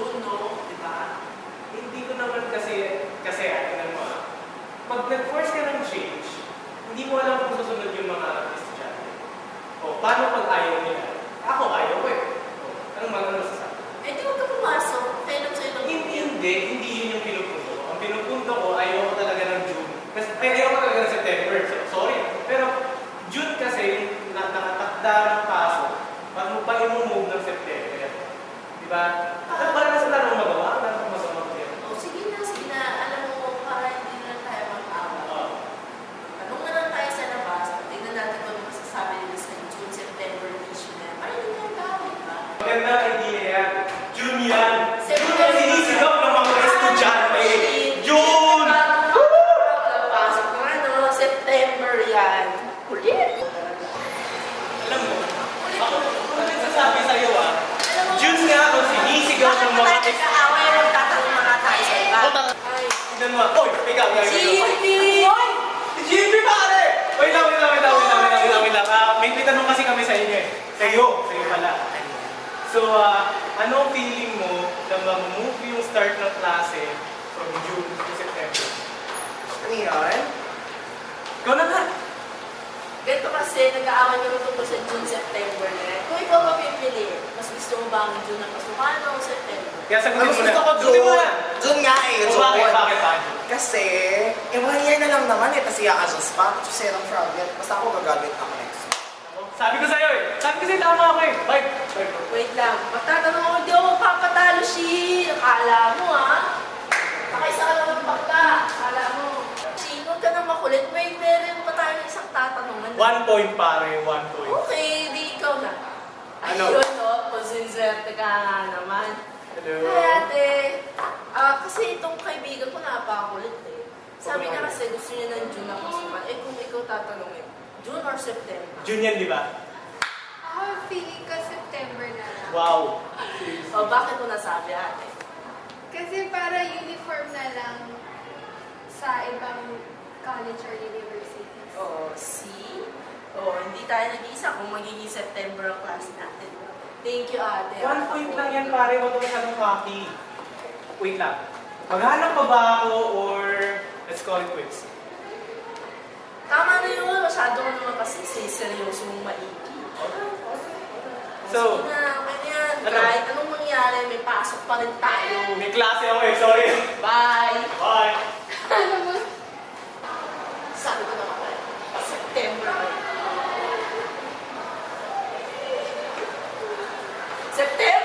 June, no? Di ba? Hindi ko naman kasi tingnan mo pag nag-force ka ng change, hindi mo alam kung susunod yung mga estudyante. O, paano pag ayaw nila? Ako, ayaw ko eh. O, anong masasabi? Eh, di huwag ka pumasok. Kailan sa'yo ng Hindi yun yung pinupunto ko. Ang pinupunto ko, ayaw ko talaga ng June. Kasi, ayaw ko talaga ng September. So, sorry. Pero, June kasi, nakatakda ng paso, pag mo pa i-move ng September. Di ba? Wala na sa tanong magawa. Wala na masama ko yan. Oh, sige na. Alam mo, para hindi na tayo mag-awa. Tanong na lang tayo sa labas. Tingnan natin kung ano masasabi nila sa June, September issue na. Ay, hindi na gawin ba? Magandang idea yan. June yan. September. June ang sinisigaw ng mga estudyante. June! Pasok na ano, September yan. Kulit. Alam mo, ako nagsasabi sa'yo June nga ako sinisigaw ng mga Bakit tayo nagkaaway? Magtatanong na nga tayo sa iba. Ay, Tignan mo. Oy, ikaw. GMP! GMP pare! Wait lang. May tanong kasi kami sa inyo eh. Sa'yo pala. So, anong feeling mo na mag-move yung start ng klase from June to September? Ano yun? Ikaw na nga. Ganito kasi, nag-aaway kami tungkol sa June, September na yan. Kung ikaw mapipili, mas gusto mo ba ang June na pasukan o September? Kaya sagutin Mas mo na. gusto ko Sagutin mo June. na. June nga eh. O, June. bakit? Kasi, 1 year na lang naman eh. Tapos i-adjust pa. Tapos serang problem. Basta ako gagamit ako next year. Sabi ko sa'yo tama ako eh. Bye. Wait lang, magtatanong ako, hindi ako magpapatalo, Shi! Akala mo Nakaisa ka lang magbakla. Akala mo. Shi, huwag ka na makulit. Meron pa tayo ng isang tatanungan. 1 point pare, 1 point. Okay, di ikaw na. Ano? Ayun, no? Posinserte ka nga naman. Hello. Hi, ate. Kasi itong kaibigan ko napakulit eh. Sabi niya kasi gusto niya ng June na pasukan. Eh kung ikaw tatanungin, June or September? June yan, di ba? Ako feeling ko September na lang. Wow. O bakit mo nasabi, ate? Kasi para uniform na lang sa ibang college or universities. Oh, see? Oh, hindi tayo nag-iisa kung magiging September ang klase natin. Thank you, ate. 1 point lang yan pare, huwag mo masyadong cocky. Wait lang. Maghanap pa ba ako or let's call it quits? Tama na yun. Masyado ko naman kasi seryoso mong maigi. So, sige na, ganyan. ano? Kahit anong mangyari, may pasok pa rin tayo. may klase ako eh, sorry. Bye! Bye. Ano mo? Sabi ko naman pala, September. September!